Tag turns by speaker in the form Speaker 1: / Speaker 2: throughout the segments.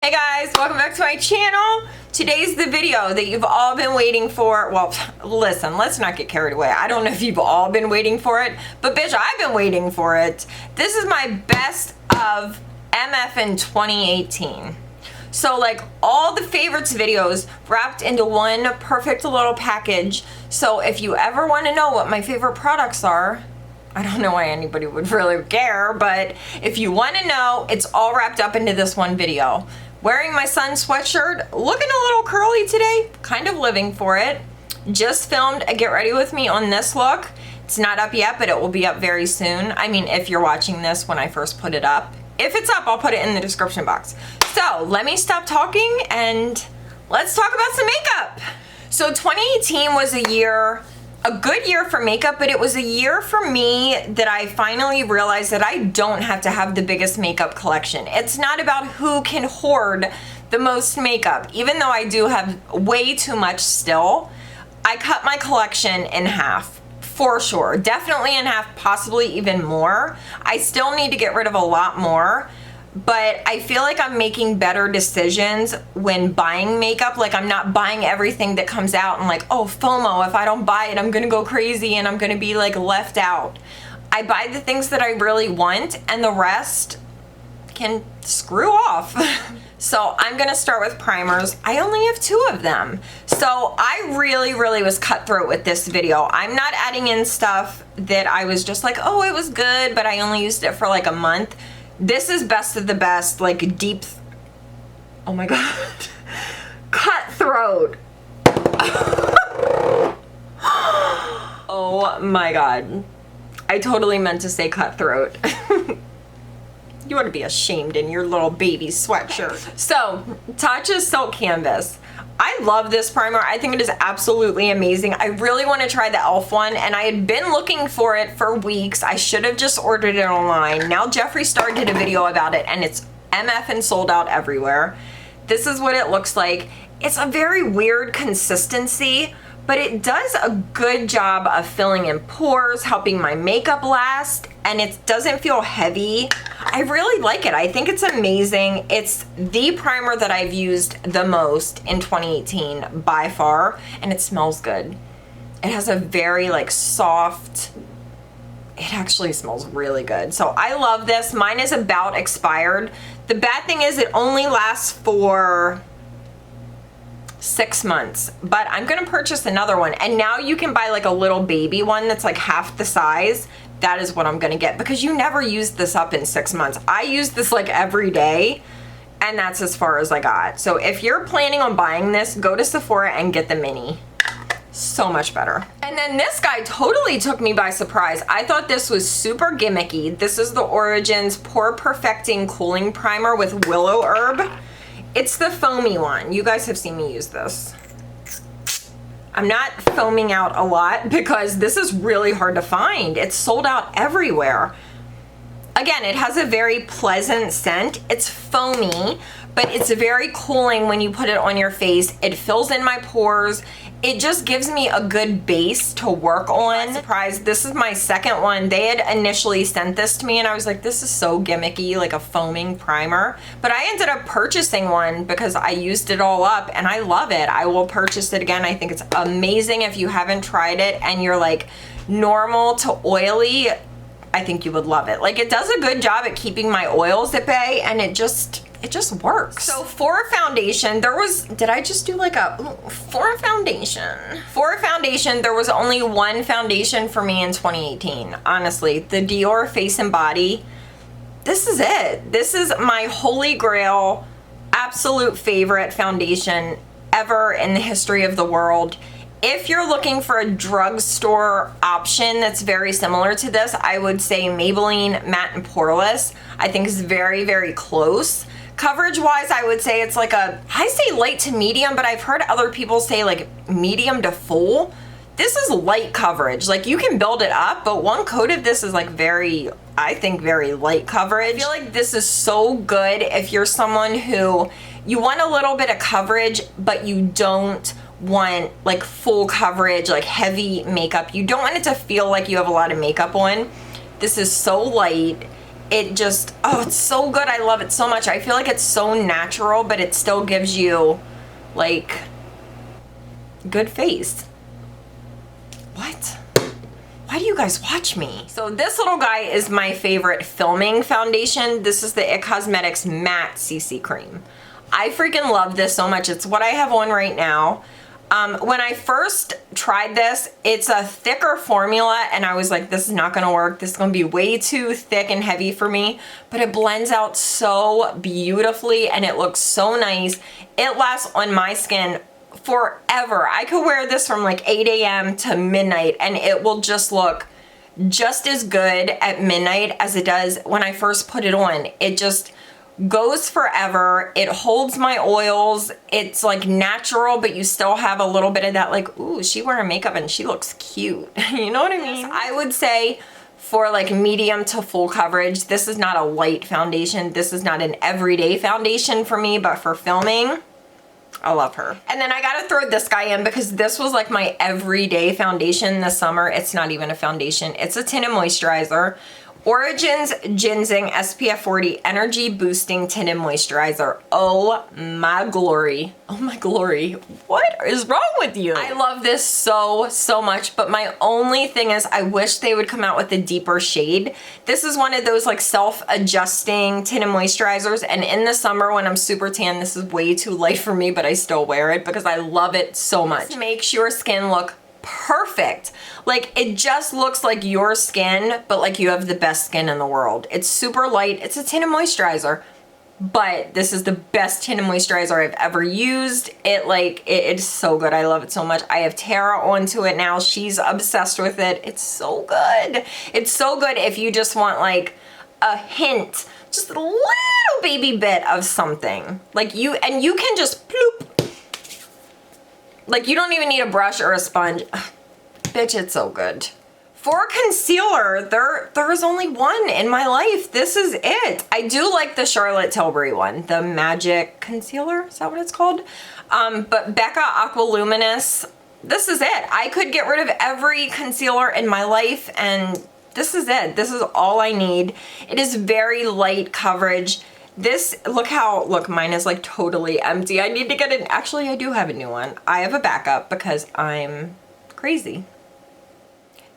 Speaker 1: Hey guys, welcome back to my channel. Today's the video that you've all been waiting for. Well, listen, let's not get carried away. I don't know if you've all been waiting for it, but bitch, I've been waiting for it. This is my best of MF in 2018. So like all the favorites videos wrapped into one perfect little package. So if you ever want to know what my favorite products are, I don't know why anybody would really care, but if you want to know, it's all wrapped up into this one video. Wearing my son's sweatshirt, looking a little curly today, kind of living for it. Just filmed a get ready with me on this look. It's not up yet, but it will be up very soon. I mean, if you're watching this when I first put it up. If it's up, I'll put it in the description box. So let me stop talking and let's talk about some makeup. So 2018 was a good year for makeup, but it was a year for me that I finally realized that I don't have to have the biggest makeup collection. It's not about who can hoard the most makeup. Even though I do have way too much still, I cut my collection in half, for sure. Definitely in half, possibly even more. I still need to get rid of a lot more, but I feel like I'm making better decisions when buying makeup. Like I'm not buying everything that comes out and like, oh, FOMO, if I don't buy it, I'm gonna go crazy and I'm gonna be like left out. I buy the things that I really want and the rest can screw off. So I'm gonna start with primers. I only have 2 of them. So I really was cutthroat with this video. I'm not adding in stuff that I was just like, oh, it was good, but I only used it for like a month. This is best of the best, like deep, oh my God, cutthroat. Oh my God. I totally meant to say cutthroat. You ought to be ashamed in your little baby sweatshirt. So, Tatcha's Silk Canvas. I love this primer. I think it is absolutely amazing. I really want to try the e.l.f. one, and I had been looking for it for weeks. I should have just ordered it online. Now Jeffree Star did a video about it, and it's MF and sold out everywhere. This is what it looks like. It's a very weird consistency, but it does a good job of filling in pores, helping my makeup last, and it doesn't feel heavy. I really like it. I think it's amazing. It's the primer that I've used the most in 2018 by far, and it smells good. It has a very like soft, it actually smells really good. So I love this. Mine is about expired. The bad thing is it only lasts for 6 months, but I'm gonna purchase another one, and now you can buy like a little baby one that's like half the size. That is what I'm gonna get because you never use this up in 6 months. I use this like every day, and that's as far as I got. So if you're planning on buying this, go to Sephora and get the mini. So much better. And then this guy totally took me by surprise. I thought this was super gimmicky. This is the Origins Pore Perfecting Cooling Primer with Willow Herb. It's the foamy one. You guys have seen me use this. I'm not foaming out a lot because this is really hard to find. It's sold out everywhere. Again, it has a very pleasant scent. It's foamy, but it's very cooling when you put it on your face. It fills in my pores. It just gives me a good base to work on. Surprised, this is my second one. They had initially sent this to me and I was like, this is so gimmicky, like a foaming primer. But I ended up purchasing one because I used it all up and I love it. I will purchase it again. I think it's amazing. If you haven't tried it and you're like normal to oily, I think you would love it. Like it does a good job at keeping my oils at bay, and it just works. So for a foundation, there was, did I just do like for a foundation, there was only one foundation for me in 2018. Honestly, the Dior Face and Body, this is it. This is my holy grail, absolute favorite foundation ever in the history of the world. If you're looking for a drugstore option that's very similar to this, I would say Maybelline Matte and Poreless. I think is very close. Coverage wise, I would say it's like I say light to medium, but I've heard other people say like medium to full. This is light coverage. Like you can build it up, but one coat of this is like very, I think very light coverage. I feel like this is so good if you're someone who, you want a little bit of coverage, but you don't want like full coverage, like heavy makeup. You don't want it to feel like you have a lot of makeup on. This is so light. it just, oh, it's so good. I love it so much. I feel like it's so natural, but it still gives you like good face. What? Why do you guys watch me? So this little guy is my favorite filming foundation. This is the IT Cosmetics Matte CC Cream. I freaking love this so much. It's what I have on right now. When I first tried this, it's a thicker formula and I was like, this is not gonna work. This is gonna be way too thick and heavy for me, but it blends out so beautifully and it looks so nice. It lasts on my skin forever. I could wear this from like 8 a.m. to midnight and it will just look just as good at midnight as it does when I first put it on. It just goes forever. It holds my oils. It's like natural, but you still have a little bit of that like, ooh, she wearing makeup and she looks cute. You know what I mean? I would say for like medium to full coverage, this is not a light foundation. This is not an everyday foundation for me, but for filming, I love her. And then I gotta throw this guy in because this was like my everyday foundation this summer. It's not even a foundation. It's a tinted moisturizer. Origins Ginseng SPF 40 Energy Boosting Tinted Moisturizer. Oh my glory. Oh my glory. What is wrong with you? I love this so much, but my only thing is I wish they would come out with a deeper shade. This is one of those like self-adjusting tinted moisturizers, and in the summer when I'm super tan, this is way too light for me, but I still wear it because I love it so much. This makes your skin look perfect. Like it just looks like your skin, but like you have the best skin in the world. It's super light. It's a tinted moisturizer, but this is the best tinted moisturizer I've ever used. It's so good. I love it so much. I have Tara onto it now. She's obsessed with it. It's so good. It's so good if you just want like a hint, just a little baby bit of something. Like you can just ploop. Like you don't even need a brush or a sponge. Bitch, it's so good. For concealer, there is only one in my life. This is it. I do like the Charlotte Tilbury one, the Magic Concealer, is that what it's called? But Becca Aqualuminous, this is it. I could get rid of every concealer in my life and this is it. This is all I need. It is very light coverage. This, look, mine is like totally empty. I need to get an, actually I do have a new one. I have a backup because I'm crazy.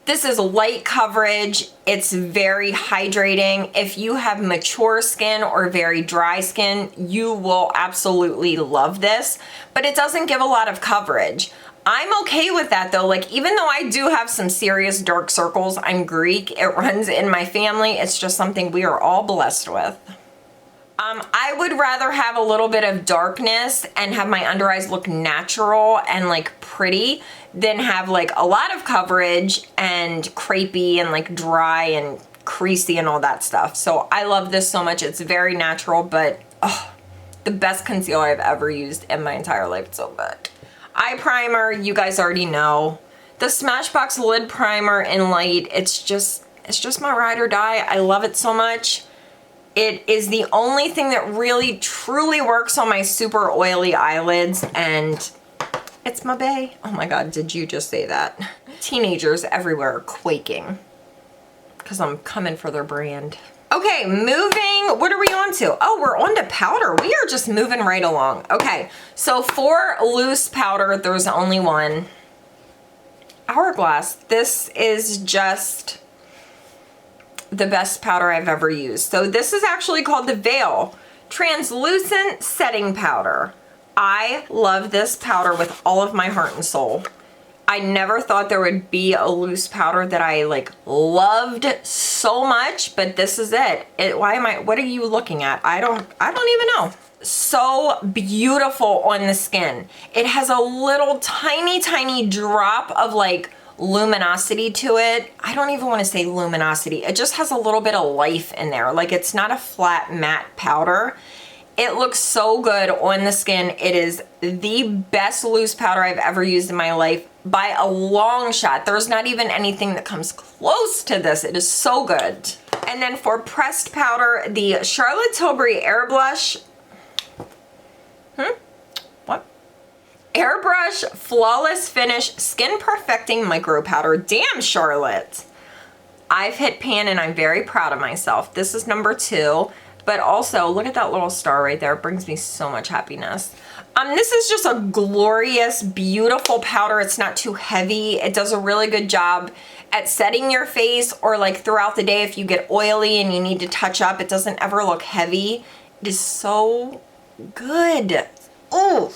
Speaker 1: This is light coverage. It's very hydrating. If you have mature skin or very dry skin, you will absolutely love this, but it doesn't give a lot of coverage. I'm okay with that though. Like even though I do have some serious dark circles, I'm Greek, it runs in my family. It's just something we are all blessed with. I would rather have a little bit of darkness and have my under eyes look natural and like pretty than have like a lot of coverage and crepey and like dry and creasy and all that stuff. So I love this so much. It's very natural, but oh, the best concealer I've ever used in my entire life. It's so good. Eye primer, you guys already know. The Smashbox Lid Primer in light, it's just my ride or die. I love it so much. It is the only thing that really truly works on my super oily eyelids and it's my bae. Oh my God, did you just say that? Teenagers everywhere are quaking because I'm coming for their brand. Okay, moving, what are we on to? Oh, we're on to powder. We are just moving right along. Okay, so for loose powder, there's only one. Hourglass. This is just the best powder I've ever used. So this is actually called the Veil Translucent Setting Powder. I love this powder with all of my heart and soul. I never thought there would be a loose powder that I like loved so much, but this is it. What are you looking at? I don't even know. So beautiful on the skin. It has a little tiny drop of like luminosity to it. I don't even want to say luminosity. It just has a little bit of life in there. Like it's not a flat matte powder. It looks so good on the skin. It is the best loose powder I've ever used in my life by a long shot. There's not even anything that comes close to this. It is so good. And then for pressed powder, the Charlotte Tilbury Airbrush. What? Airbrush Flawless Finish Skin Perfecting Micro Powder. Damn, Charlotte. I've hit pan and I'm very proud of myself. This is number 2, but also look at that little star right there. It brings me so much happiness. This is just a glorious, beautiful powder. It's not too heavy. It does a really good job at setting your face, or like throughout the day if you get oily and you need to touch up. It doesn't ever look heavy. It is so good. Ooh.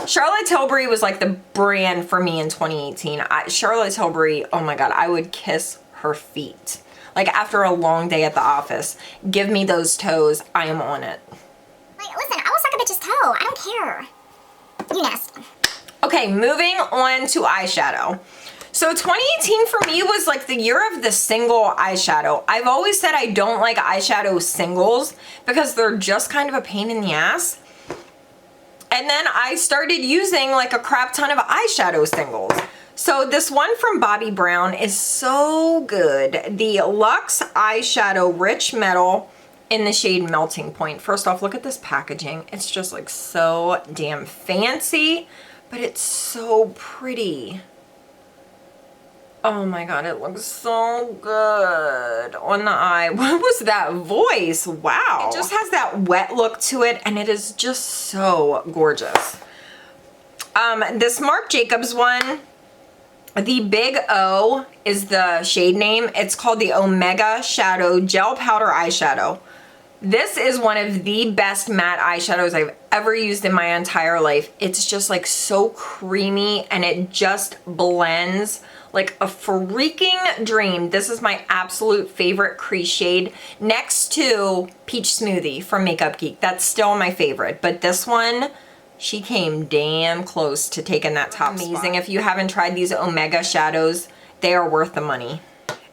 Speaker 1: Charlotte Tilbury was like the brand for me in 2018. Charlotte Tilbury, oh my God, I would kiss her feet. Like after a long day at the office, give me those toes, I am on it.
Speaker 2: Like, listen, I will suck a bitch's toe. I don't care. You nasty.
Speaker 1: Okay, moving on to eyeshadow. So 2018 for me was like the year of the single eyeshadow. I've always said I don't like eyeshadow singles because they're just kind of a pain in the ass. And then I started using like a crap ton of eyeshadow singles. So this one from Bobbi Brown is so good. The Luxe Eyeshadow Rich Metal in the shade Melting Point. First off, look at this packaging. It's just like so damn fancy, but it's so pretty. Oh my God, it looks so good on the eye. What was that voice? Wow. It just has that wet look to it and it is just so gorgeous. This Marc Jacobs one, the Big O is the shade name. It's called the Omega Shadow Gel Powder Eyeshadow. This is one of the best matte eyeshadows I've ever used in my entire life. It's just like so creamy and it just blends like a freaking dream. This is my absolute favorite crease shade next to Peach Smoothie from Makeup Geek. That's still my favorite, but this one, she came damn close to taking that top spot. Amazing. If you haven't tried these Omega shadows, they are worth the money.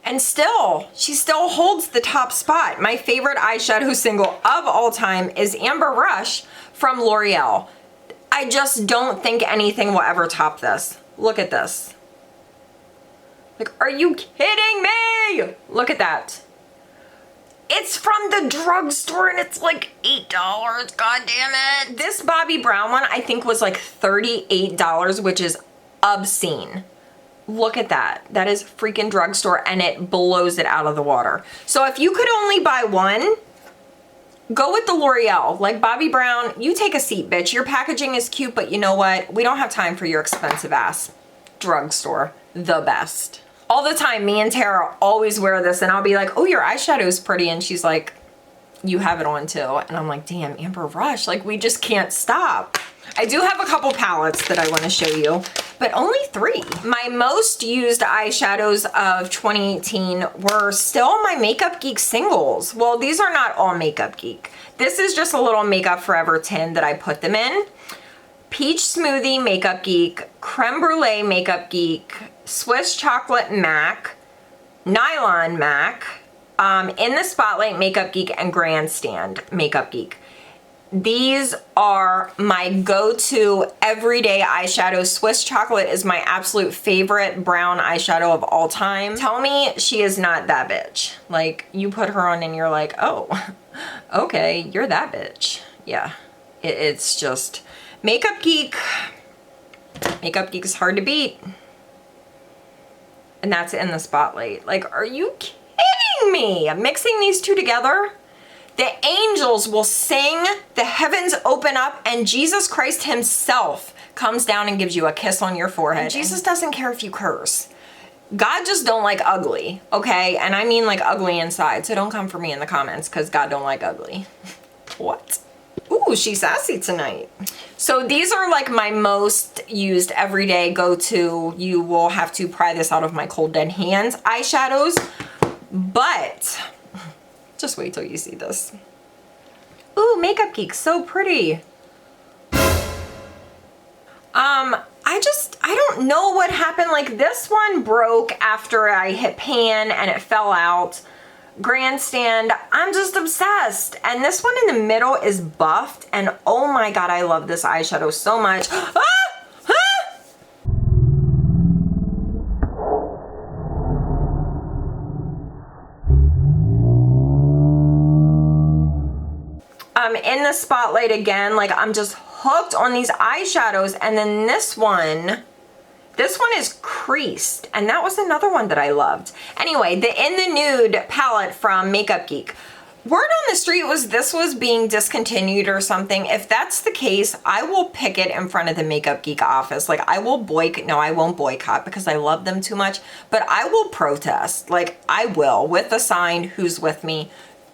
Speaker 1: And still, she still holds the top spot. My favorite eyeshadow single of all time is Amber Rush from L'Oreal. I just don't think anything will ever top this. Look at this. Like, are you kidding me? Look at that. It's from the drugstore and it's like $8. God damn it. This Bobbi Brown one I think was like $38, which is obscene. Look at that. That is freaking drugstore and it blows it out of the water. So if you could only buy one, go with the L'Oreal. Like Bobbi Brown, you take a seat, bitch. Your packaging is cute, but you know what? We don't have time for your expensive ass. Drugstore, the best. All the time, me and Tara always wear this and I'll be like, oh, your eyeshadow is pretty. And she's like, you have it on too. And I'm like, damn, Amber Rush, like we just can't stop. I do have a couple palettes that I want to show you, but only 3. My most used eyeshadows of 2018 were still my Makeup Geek singles. Well, these are not all Makeup Geek. This is just a little Makeup Forever tin that I put them in. Peach Smoothie Makeup Geek, Creme Brulee Makeup Geek, Swiss Chocolate MAC, Nylon MAC, In the Spotlight Makeup Geek, and Grandstand Makeup Geek. These are my go-to everyday eyeshadow. Swiss Chocolate is my absolute favorite brown eyeshadow of all time. Tell me she is not that bitch. Like, you put her on and you're like, oh, okay, you're that bitch. Yeah, it's just Makeup Geek. Makeup Geek is hard to beat. And that's In the Spotlight. Like, are you kidding me? Mixing these two together? The angels will sing, the heavens open up, and Jesus Christ himself comes down and gives you a kiss on your forehead. And Jesus doesn't care if you curse. God just don't like ugly, okay? And I mean like ugly inside, so don't come for me in the comments because God don't like ugly. What? Ooh, she's sassy tonight. So these are like my most used everyday go-to. You will have to pry this out of my cold dead hands eyeshadows, but just wait till you see this. Ooh, Makeup Geek, so pretty. I don't know what happened. Like this one broke after I hit pan and it fell out. Grandstand, I'm just obsessed. And this one in the middle is buffed and oh my God, I love this eyeshadow so much. In the Spotlight again, like I'm just hooked on these eyeshadows. And then this one This one is creased, and that was another one that I loved. Anyway, the In the Nude palette from Makeup Geek. Word on the street was this was being discontinued or something. If that's the case, I will pick it in front of the Makeup Geek office. Like, I will boycott, no, I won't boycott because I love them too much, but I will protest. Like, I will, with a sign, who's with me.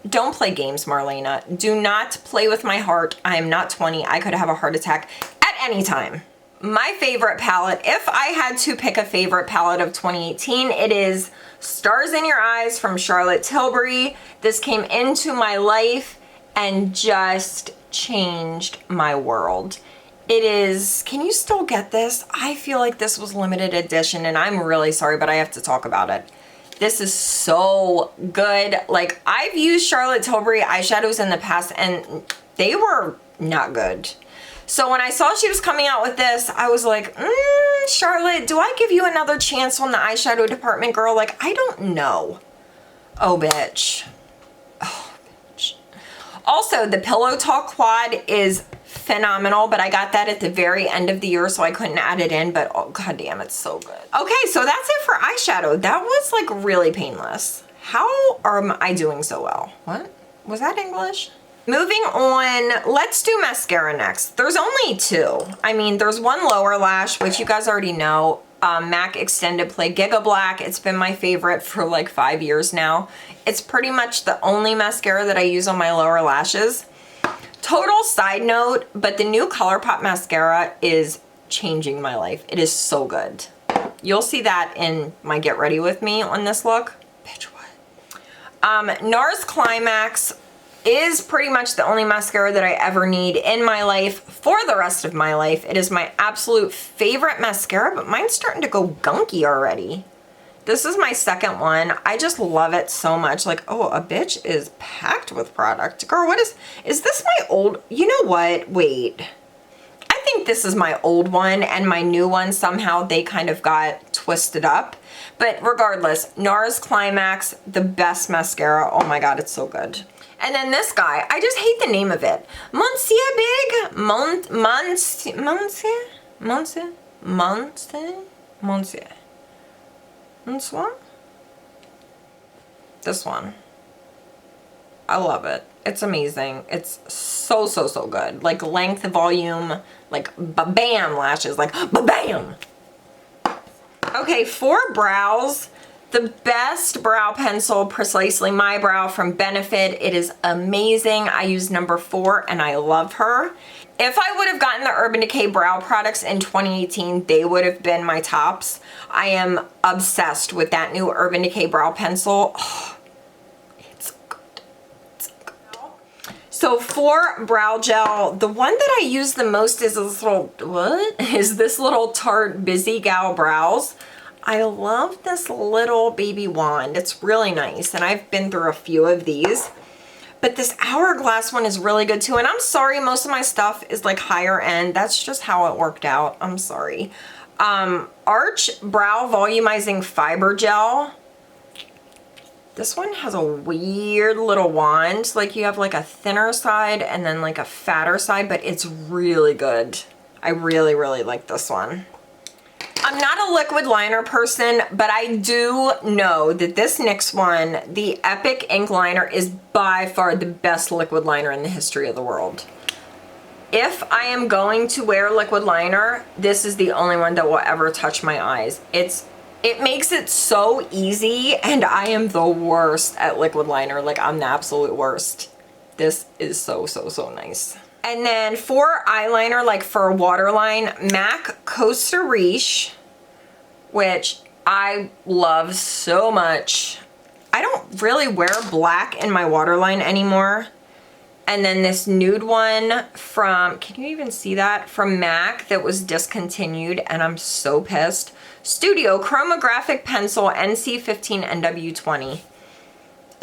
Speaker 1: Don't play games, Marlena. Do not play with my heart. I am not 20. I could have a heart attack at any time. My favorite palette, if I had to pick a favorite palette of 2018, it is Stars in Your Eyes from Charlotte Tilbury. This came into my life and just changed my world. It is, can you still get this? I feel like this was limited edition and I'm really sorry, but I have to talk about it. This is so good. Like, I've used Charlotte Tilbury eyeshadows in the past and they were not good. So when I saw she was coming out with this, I was like, Charlotte, do I give you another chance on the eyeshadow department, girl? Like, I don't know. Oh, bitch. Oh, bitch. Also, the Pillow Talk quad is phenomenal, but I got that at the very end of the year, so I couldn't add it in, but oh, goddamn, it's so good. Okay, so that's it for eyeshadow. That was, like, really painless. How am I doing so well? What? Was that English? Moving on, let's do mascara next. There's only two. I mean, there's one lower lash, which you guys already know, MAC Extended Play Giga Black. It's been my favorite for like 5 years now. It's pretty much the only mascara that I use on my lower lashes. Total side note, but the new ColourPop mascara is changing my life. It is so good. You'll see that in my Get Ready With Me on this look. Bitch, what? NARS Climax is pretty much the only mascara that I ever need in my life for the rest of my life. It is my absolute favorite mascara, but mine's starting to go gunky already. This is my second one. I just love it so much. Like, oh, a bitch is packed with product. Girl, what is this my old, you know what? Wait. I think this is my old one and my new one, somehow they kind of got twisted up. But regardless, NARS Climax, the best mascara. Oh my God, it's so good. And then this guy, I just hate the name of it. Monsieur Big? Monsieur? This one. I love it. It's amazing. It's so, so, so good. Like length, volume, like ba-bam lashes, like ba-bam. Okay, for brows, the best brow pencil, Precisely My Brow from Benefit. It is amazing. I use number 4 and I love her. If I would have gotten the Urban Decay brow products in 2018, they would have been my tops. I am obsessed with that new Urban Decay brow pencil. Oh, it's so good. It's so good. So for brow gel, the one that I use the most is this little, this little Tarte Busy Gal Brows. I love this little baby wand. It's really nice, and I've been through a few of these. But this Hourglass one is really good too, and I'm sorry, most of my stuff is like higher end. That's just how it worked out. I'm sorry. Arch Brow Volumizing Fiber Gel. This one has a weird little wand. Like you have like a thinner side and then like a fatter side, but it's really good. I really, really like this one. I'm not a liquid liner person, but I do know that this NYX one, the Epic Ink Liner, is by far the best liquid liner in the history of the world. If I am going to wear liquid liner, this is the only one that will ever touch my eyes. It makes it so easy, and I am the worst at liquid liner. Like, I'm the absolute worst. This is so, so, so nice. And then for eyeliner, like for a waterline, MAC Costa Riche, which I love so much. I don't really wear black in my waterline anymore. And then this nude one from, can you even see that? From MAC that was discontinued, and I'm so pissed. Studio Chromographic Pencil NC15 NW20.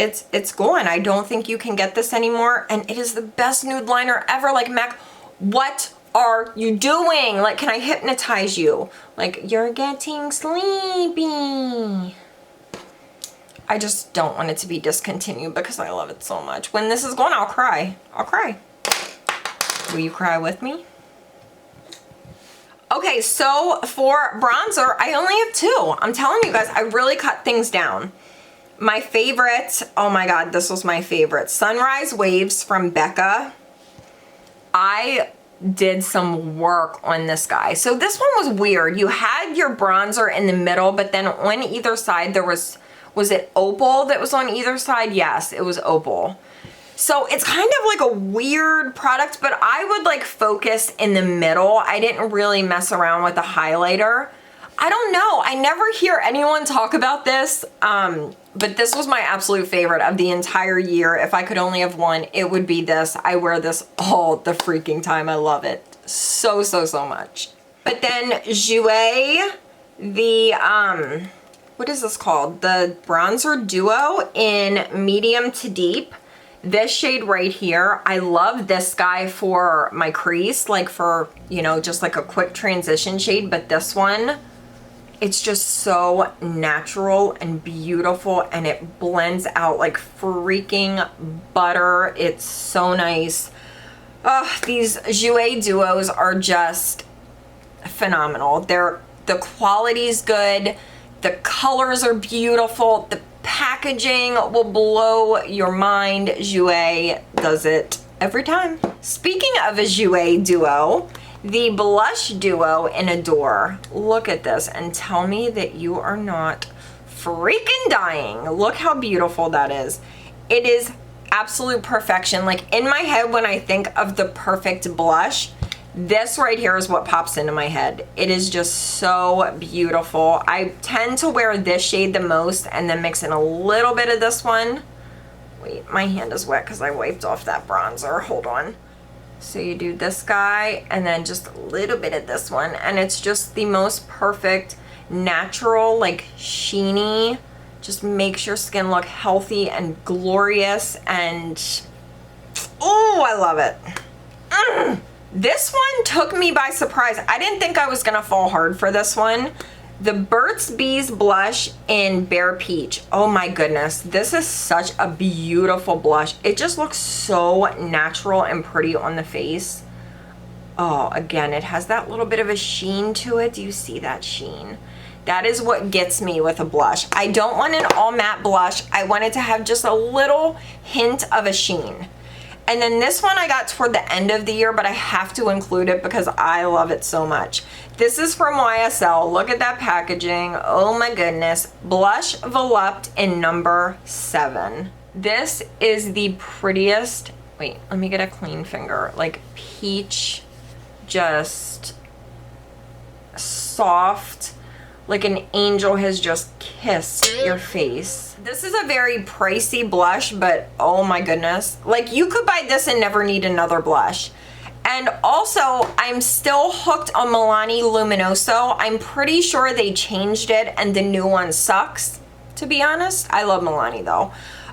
Speaker 1: It's gone. I don't think you can get this anymore, and it is the best nude liner ever. Like, MAC, what are you doing? Like, can I hypnotize you? Like, you're getting sleepy. I just don't want it to be discontinued because I love it so much. When this is gone, I'll cry. I'll cry. Will you cry with me? Okay, so for bronzer, I only have two. I'm telling you guys, I really cut things down. My favorite, oh my God, this was my favorite. Sunrise Waves from Becca. I did some work on this guy. So this one was weird. You had your bronzer in the middle, but then on either side there was it opal that was on either side? Yes, it was opal. So it's kind of like a weird product, but I would like focus in the middle. I didn't really mess around with the highlighter. I don't know. I never hear anyone talk about this, but this was my absolute favorite of the entire year. If I could only have one, it would be this. I wear this all the freaking time. I love it so, so, so much. But then JOUER, the, what is this called? The Bronzer Duo in medium to deep. This shade right here, I love this guy for my crease, like for, you know, just like a quick transition shade, but this one, it's just so natural and beautiful and it blends out like freaking butter. It's so nice. These JOUER duos are just phenomenal. The quality's good. The colors are beautiful. The packaging will blow your mind. JOUER does it every time. Speaking of a JOUER duo, the blush duo in Adore. Look at this and tell me that you are not freaking dying. Look how beautiful that is. It is absolute perfection. Like in my head, when I think of the perfect blush, this right here is what pops into my head. It is just so beautiful. I tend to wear this shade the most and then mix in a little bit of this one. Wait, my hand is wet because I wiped off that bronzer. Hold on. So you do this guy and then just a little bit of this one, and it's just the most perfect natural, like sheeny, just makes your skin look healthy and glorious, and oh, I love it. This one took me by surprise. I didn't think I was gonna fall hard for this one. The Burt's Bees blush in Bare Peach. Oh my goodness, this is such a beautiful blush. It just looks so natural and pretty on the face. Oh, again, it has that little bit of a sheen to it. Do you see that sheen? That is what gets me with a blush. I don't want an all matte blush. I want it to have just a little hint of a sheen. And then this one I got toward the end of the year, but I have to include it because I love it so much. This is from YSL. Look at that packaging. Oh my goodness. Blush Volupte in number 7. This is the prettiest, wait, let me get a clean finger, like peach, just soft, like an angel has just kissed your face. This is a very pricey blush, but oh my goodness. Like you could buy this and never need another blush. And also, I'm still hooked on Milani Luminoso. I'm pretty sure they changed it and the new one sucks, to be honest. I love Milani though.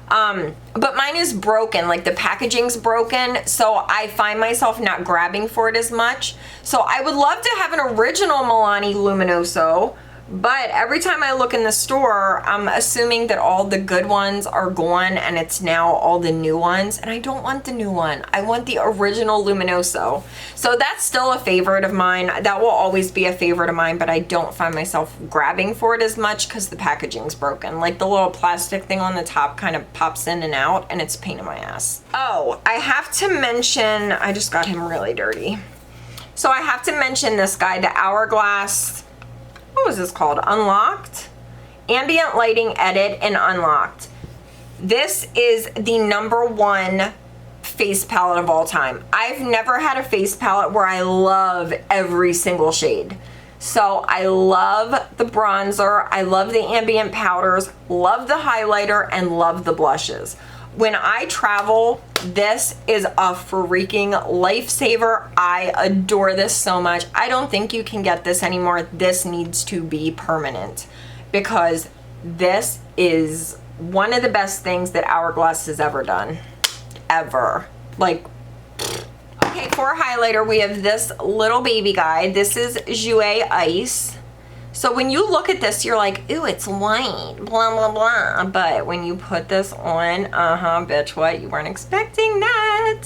Speaker 1: But mine is broken, like the packaging's broken, so I find myself not grabbing for it as much. So I would love to have an original Milani Luminoso, but every time I look in the store, I'm assuming that all the good ones are gone and it's now all the new ones, and I don't want the new one. I want the original Luminoso. So that's still a favorite of mine. That will always be a favorite of mine, but I don't find myself grabbing for it as much because the packaging's broken. Like the little plastic thing on the top kind of pops in and out, and it's a pain in my ass. Oh, I have to mention, I just got him really dirty. So I have to mention this guy, the Hourglass, what was this called? Unlocked? Ambient Lighting Edit in Unlocked. This is the #1 face palette of all time. I've never had a face palette where I love every single shade. So I love the bronzer, I love the ambient powders, love the highlighter, and love the blushes. When I travel, this is a freaking lifesaver. I adore this so much. I don't think you can get this anymore. This needs to be permanent because this is one of the best things that Hourglass has ever done. Ever. Like, okay, for highlighter, we have this little baby guy. This is JOUER Ice. So when you look at this, you're like, ooh, it's white, blah, blah, blah. But when you put this on, bitch, what? You weren't expecting that.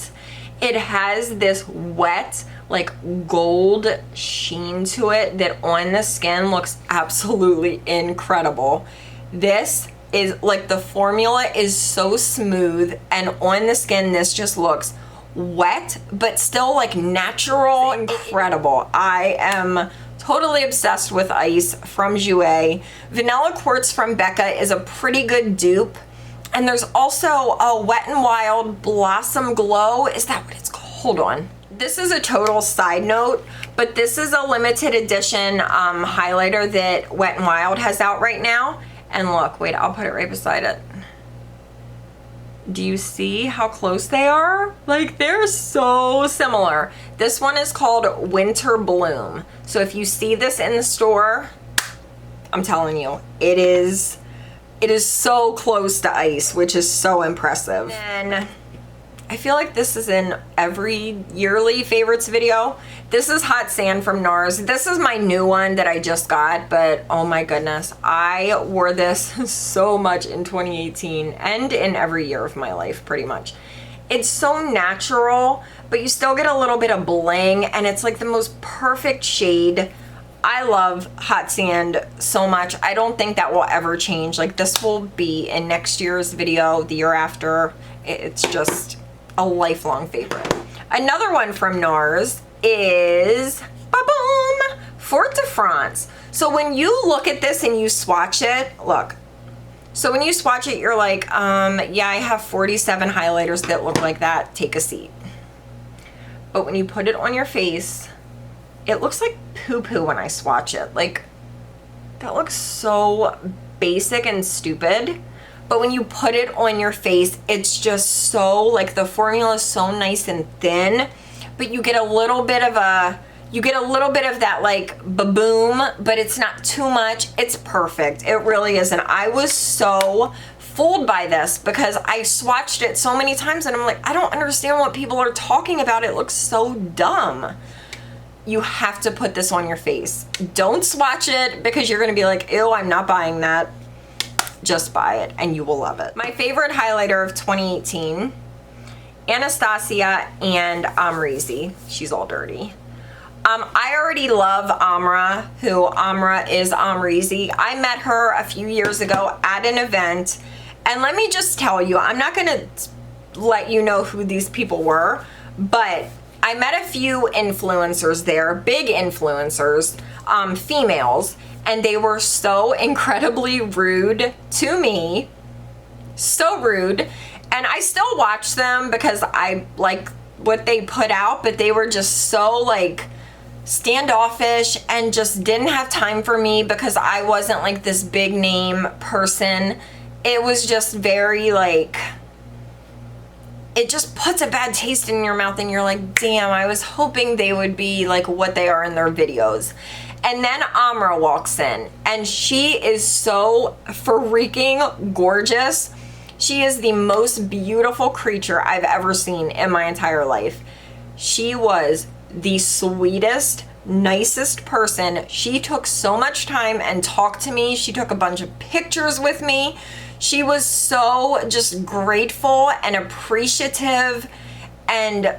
Speaker 1: It has this wet like gold sheen to it that on the skin looks absolutely incredible. This is like, the formula is so smooth, and on the skin this just looks wet but still like natural. Incredible. I am totally obsessed with Ice from JOUER. Vanilla Quartz from Becca is a pretty good dupe. And there's also a Wet n Wild Blossom Glow. Is that what it's called? Hold on. This is a total side note, but this is a limited edition highlighter that Wet n Wild has out right now. And look, wait, I'll put it right beside it. Do you see how close they are? Like, they're so similar. This one is called Winter Bloom. So if you see this in the store, I'm telling you, it is so close to Ice, which is so impressive. And I feel like this is in every yearly favorites video. This is Hot Sand from Nars. This is my new one that I just got, but oh my goodness, I wore this so much in 2018 and in every year of my life, pretty much. It's so natural, but you still get a little bit of bling, and it's like the most perfect shade. I love Hot Sand so much. I don't think that will ever change. Like, this will be in next year's video, the year after. It's just a lifelong favorite. Another one from Nars is ba-boom, Fort de France. So when you look at this and you swatch it, look. So when you swatch it, you're like, yeah, I have 47 highlighters that look like that. Take a seat. But when you put it on your face, it looks like poo-poo when I swatch it. Like, that looks so basic and stupid. But when you put it on your face, it's just so, like, the formula is so nice and thin, but you get a little bit of that, like, ba-boom, but it's not too much. It's perfect. It really is. And I was so fooled by this because I swatched it so many times and I'm like, I don't understand what people are talking about. It looks so dumb. You have to put this on your face. Don't swatch it because you're gonna be like, ew, I'm not buying that. Just buy it and you will love it. My favorite highlighter of 2018, Anastasia and Amrezy. She's all dirty. I already love Amra, who Amra is Amrezy. I met her a few years ago at an event, and let me just tell you, I'm not gonna let you know who these people were, but I met a few influencers there, big influencers, females, and they were so incredibly rude to me. So rude. And I still watch them because I like what they put out, but they were just so like standoffish and just didn't have time for me because I wasn't like this big name person. It was just very like, it just puts a bad taste in your mouth and you're like, damn, I was hoping they would be like what they are in their videos. And then Amra walks in and she is so freaking gorgeous. She is the most beautiful creature I've ever seen in my entire life. She was the sweetest, nicest person. She took so much time and talked to me. She took a bunch of pictures with me. She was so just grateful and appreciative, and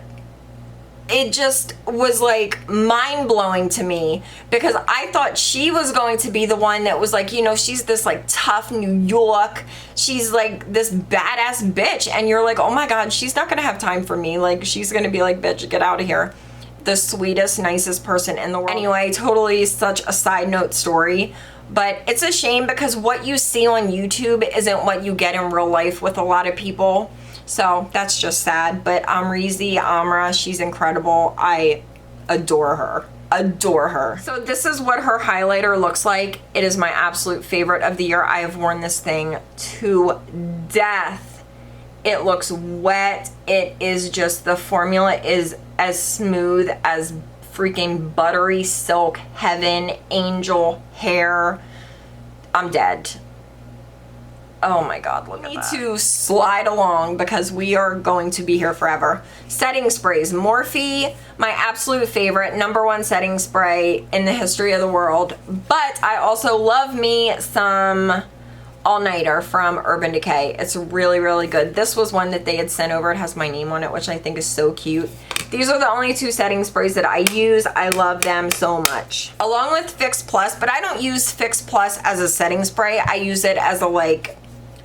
Speaker 1: it just was like mind-blowing to me because I thought she was going to be the one that was like, you know, she's this like tough New York, she's like this badass bitch, and you're like, oh my god, she's not gonna have time for me. Like, she's gonna be like, bitch, get out of here. The sweetest, nicest person in the world. Anyway, totally such a side note story, but it's a shame because what you see on YouTube isn't what you get in real life with a lot of people. So that's just sad. But Amrezy, Amra, she's incredible. I adore her. Adore her. So this is what her highlighter looks like. It is my absolute favorite of the year. I have worn this thing to death. It looks wet. It is just, the formula is as smooth as freaking buttery silk heaven, angel hair. I'm dead. Oh my god, look at that. We need to slide along because we are going to be here forever. Setting sprays. MORPHE, my absolute favorite, #1 setting spray in the history of the world. But I also love me some All Nighter from Urban Decay. It's really, really good. This was one that they had sent over. It has my name on it, which I think is so cute. These are the only 2 setting sprays that I use. I love them so much. Along with Fix Plus, but I don't use Fix Plus as a setting spray. I use it as a like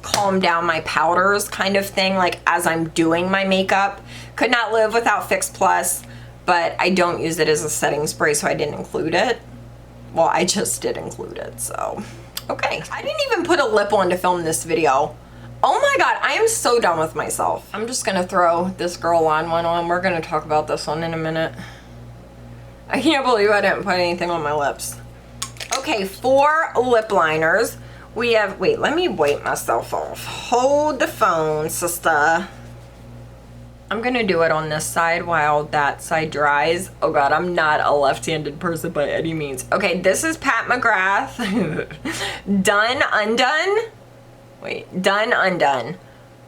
Speaker 1: calm down my powders kind of thing, like as I'm doing my makeup. Could not live without Fix Plus, but I don't use it as a setting spray, so I didn't include it. Well, I just did include it, so. Okay, I didn't even put a lip on to film this video. Oh my god, I am so done with myself. I'm just gonna throw this Girl On one on. We're gonna talk about this one in a minute. I can't believe I didn't put anything on my lips. Okay, 4 lip liners. We have, wait, let me wipe myself off. Hold the phone, sister. I'm gonna do it on this side while that side dries. Oh god, I'm not a left-handed person by any means. Okay, this is Pat McGrath. Done Undone. Wait, Done Undone.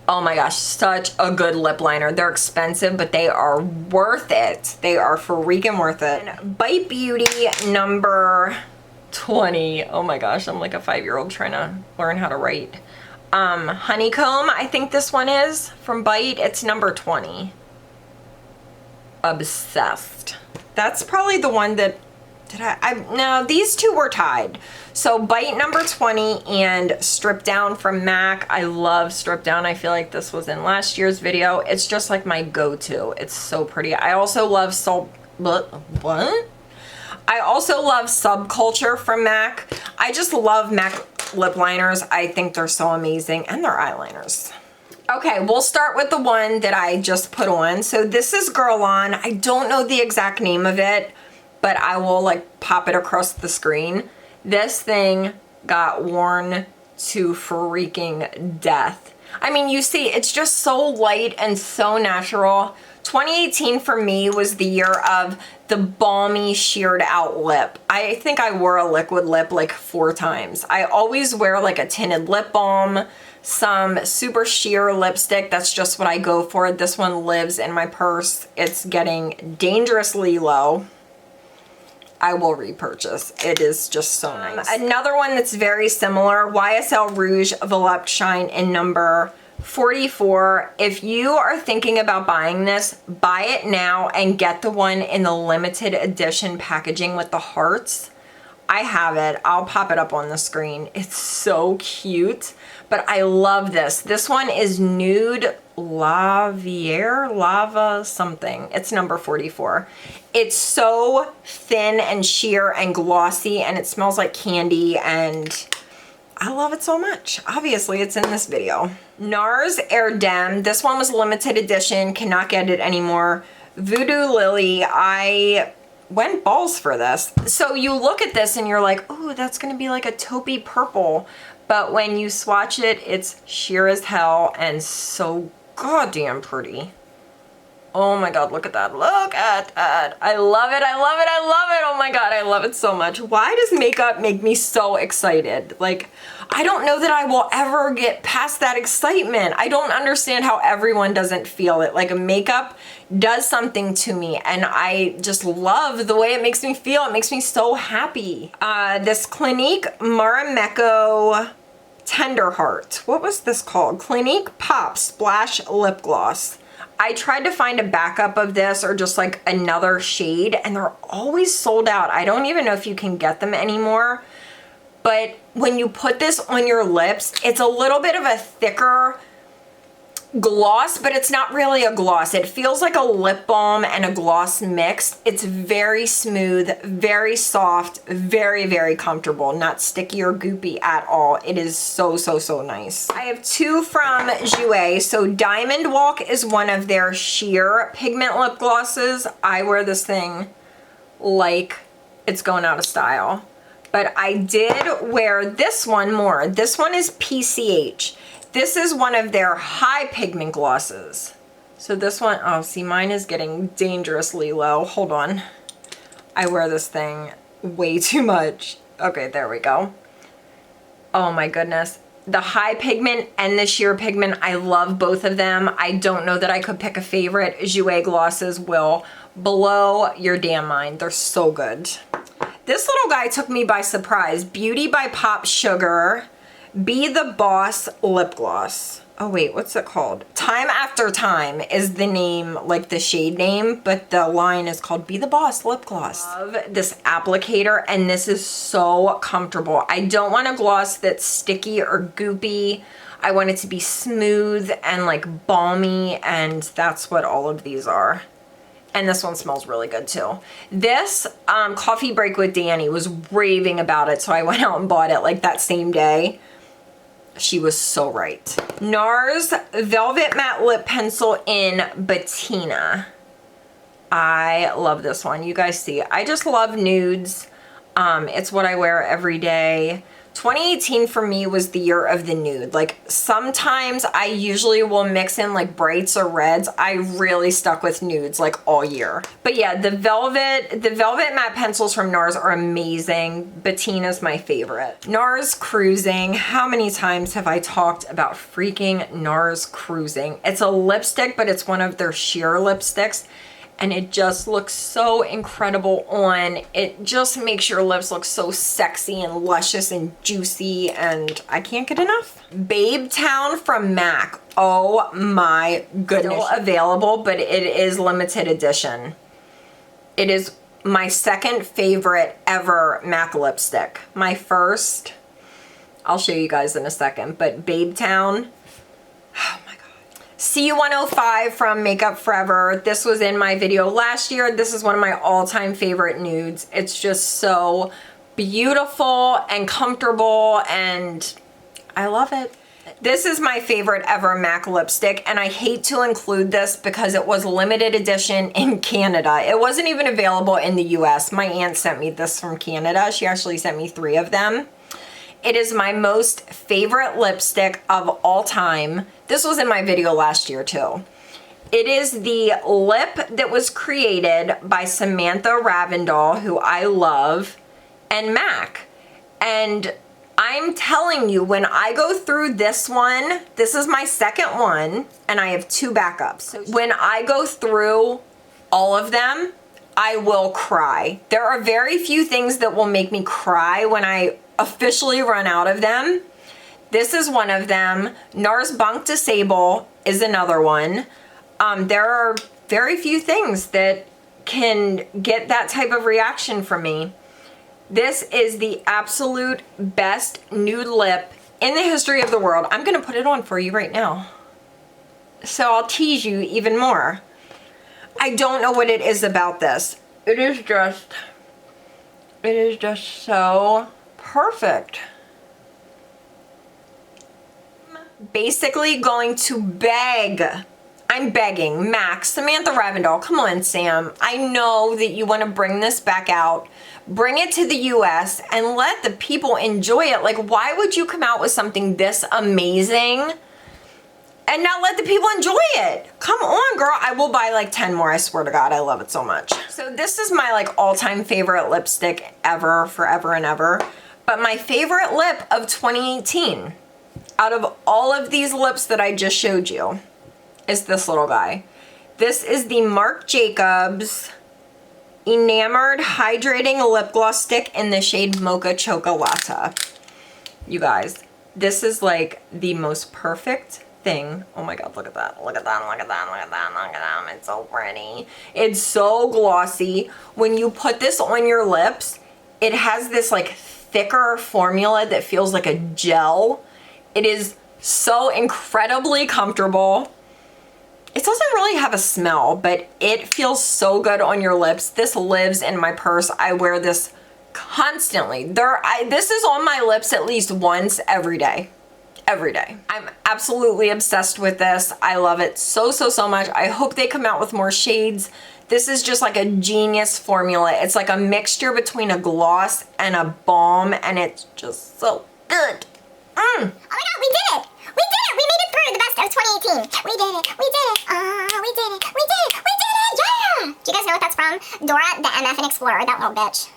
Speaker 1: Oh my gosh, such a good lip liner. They're expensive, but they are worth it. They are freaking worth it. And Bite Beauty number 20. Oh my gosh, I'm like a 5-year-old trying to learn how to write. Honeycomb, I think this one is from Bite. It's number 20. Obsessed. That's probably the one that no, these 2 were tied. So Bite number 20 and Strip Down from MAC. I love Strip Down. I feel like this was in last year's video. It's just like my go-to. It's so pretty. I also love I also love Subculture from MAC. I just love MAC lip liners. I think they're so amazing, and they're eyeliners. Okay, we'll start with the one that I just put on. So this is Girl On. I don't know the exact name of it, but I will like pop it across the screen. This thing got worn to freaking death. I mean, you see, it's just so light and so natural. 2018 for me was the year of the balmy sheared out lip. I think I wore a liquid lip like 4 times. I always wear like a tinted lip balm, some super sheer lipstick. That's just what I go for. This one lives in my purse. It's getting dangerously low. I will repurchase. It is just so nice. Another one that's very similar, YSL Rouge Volupshine in number 44. If you are thinking about buying this, buy it now and get the one in the limited edition packaging with the hearts. I have it. I'll pop it up on the screen. It's so cute, but I love this. This one is Nude Lava something. It's number 44. It's so thin and sheer and glossy, and it smells like candy, and I love it so much. Obviously, it's in this video. Nars Erdem. This one was limited edition. Cannot get it anymore. Voodoo Lily. I went balls for this. So you look at this and you're like, oh, that's gonna be like a taupey purple. But when you swatch it, it's sheer as hell and so goddamn pretty. Oh my god, look at that. Look at that. I love it. I love it. I love it. Oh my god, I love it so much. Why does makeup make me so excited? Like, I don't know that I will ever get past that excitement. I don't understand how everyone doesn't feel it. Like, makeup does something to me, and I just love the way it makes me feel. It makes me so happy. This Clinique Marimekko Tender Heart. What was this called? Clinique Pop Splash Lip Gloss. I tried to find a backup of this or just like another shade, and they're always sold out. I don't even know if you can get them anymore. But when you put this on your lips, it's a little bit of a thicker gloss, but it's not really a gloss. It feels like a lip balm and a gloss mixed. It's very smooth, very soft, very, very comfortable, not sticky or goopy at all. It is so, so, so nice. I have 2 from JOUER. So Diamond Walk is one of their sheer pigment lip glosses. I wear this thing like it's going out of style. But I did wear this one more. This one is PCH. This is one of their high pigment glosses. So this one, oh, see, mine is getting dangerously low. Hold on. I wear this thing way too much. Okay, there we go. Oh my goodness. The high pigment and the sheer pigment, I love both of them. I don't know that I could pick a favorite. JOUER glosses will blow your damn mind. They're so good. This little guy took me by surprise. Beauty by Pop Sugar. Be the Boss lip gloss. Oh wait, what's it called? Time After Time is the name, like the shade name, but the line is called Be the Boss lip gloss. I love this applicator, and this is so comfortable. I don't want a gloss that's sticky or goopy. I want it to be smooth and like balmy, and that's what all of these are. And this one smells really good too. This Coffee Break with Danny was raving about it, so I went out and bought it like that same day. She was so right. NARS Velvet Matte Lip Pencil in Patina. I love this one. You guys see, I just love nudes. It's what I wear every day. 2018 for me was the year of the nude. Like sometimes I usually will mix in like brights or reds. I really stuck with nudes like all year. But yeah, the velvet matte pencils from NARS are amazing. Patina's my favorite. NARS Cruising. How many times have I talked about freaking NARS Cruising? It's a lipstick, but it's one of their sheer lipsticks. And it just looks so incredible on. It just makes your lips look so sexy and luscious and juicy, and I can't get enough. Babe Town from MAC. Oh my goodness. Still available, but it is limited edition. It is my second favorite ever MAC lipstick. My first, I'll show you guys in a second, but Babe Town, oh my God. C105 from Makeup Forever. This was in my video last year. This is one of my all-time favorite nudes. It's just so beautiful and comfortable, and I love it. This is my favorite ever MAC lipstick, and I hate to include this because it was limited edition in Canada. It wasn't even available in the US. My aunt sent me this from Canada. She actually sent me 3 of them. It is my most favorite lipstick of all time. This was in my video last year too. It is the lip that was created by Samantha Ravndahl, who I love, and MAC. And I'm telling you, when I go through this one, this is my second one, and I have 2 backups. So when I go through all of them, I will cry. There are very few things that will make me cry when I officially run out of them. This is one of them. NARS Banque de Sable is another one. There are very few things that can get that type of reaction from me. This is the absolute best nude lip in the history of the world. I'm gonna put it on for you right now, so I'll tease you even more. I don't know what it is about this. It is just so perfect. Basically going to beg. I'm begging MAC, Samantha Ravndahl, come on Sam. I know that you want to bring this back out. Bring it to the US and let the people enjoy it. Like, why would you come out with something this amazing and not let the people enjoy it? Come on, girl. I will buy like 10 more. I swear to God, I love it so much. So this is my like all-time favorite lipstick ever, forever and ever. But my favorite lip of 2018, out of all of these lips that I just showed you, is this little guy. This is the Marc Jacobs Enamored Hydrating Lip Gloss Stick in the shade Mocha Chocolata. You guys, this is like the most perfect thing. Oh my God, look at that. Look at that, look at that, look at that, look at that. It's so pretty. It's so glossy. When you put this on your lips, it has this like thicker formula that feels like a gel. It is so incredibly comfortable. It doesn't really have a smell, but it feels so good on your lips. This lives in my purse. I wear this constantly. This is on my lips at least once every day. Every day. I'm absolutely obsessed with this. I love it so, so, so much. I hope they come out with more shades. This is just like a genius formula. It's like a mixture between a gloss and a balm, and it's just so good.
Speaker 2: Oh my God, we did it! We did it! We made it through the best of 2018. We did it! We did it! We did it! We did it! We did it! Yeah! Do you guys know what that's from? Dora the MF and Explorer, that little bitch.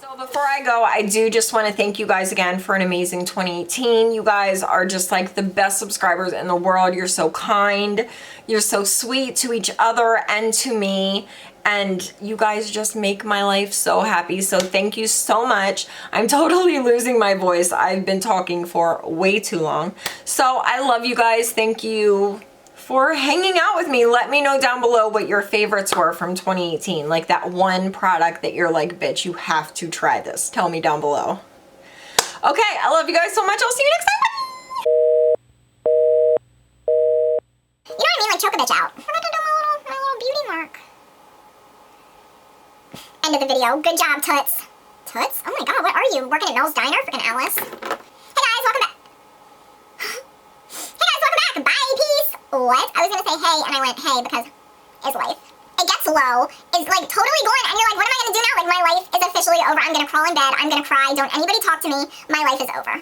Speaker 1: So before I go, I do just want to thank you guys again for an amazing 2018. You guys are just like the best subscribers in the world. You're so kind. You're so sweet to each other and to me. and you guys just make my life so happy. So thank you so much. I'm totally losing my voice. I've been talking for way too long. So I love you guys. Thank you for hanging out with me. Let me know down below what your favorites were from 2018. Like that one product that you're like, bitch, you have to try this. Tell me down below. Okay, I love you guys so much. I'll see you next time.
Speaker 2: You know what I mean? Like, choke a bitch out. I'm gonna do my little beauty mark. End of the video. Good job, Toots. Toots? Oh my god, what are you? Working at Mel's Diner? Freaking Alice. Hey guys, welcome back. Hey guys, welcome back. Bye, peace. What? I was gonna say hey, and I went hey because it's life. It gets low. It's like totally going, and you're like, what am I gonna do now? Like, my life is officially over. I'm gonna crawl in bed. I'm gonna cry. Don't anybody talk to me. My life is over.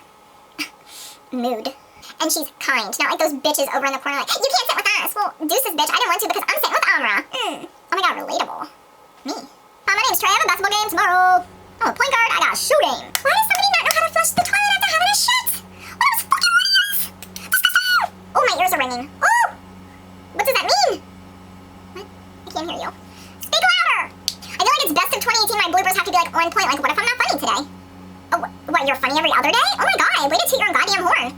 Speaker 2: Mood. And she's kind. Not like those bitches over in the corner like, you can't sit with us. Well, deuces, bitch. I didn't want to because I'm sitting with Amra. Oh my god, relatable. Me. My name's Trey. I have a basketball game tomorrow. I'm a point guard. I got shooting. Why does somebody not know how to flush the toilet after having a shit? What are those fucking idiots? Disgusting! Oh, my ears are ringing. Oh! What does that mean? What? I can't hear you. Speak louder! I feel like it's best of 2018. My bloopers have to be like on point. Like, what if I'm not funny today? Oh, what? You're funny every other day? Oh my god, way to toot your own goddamn horn.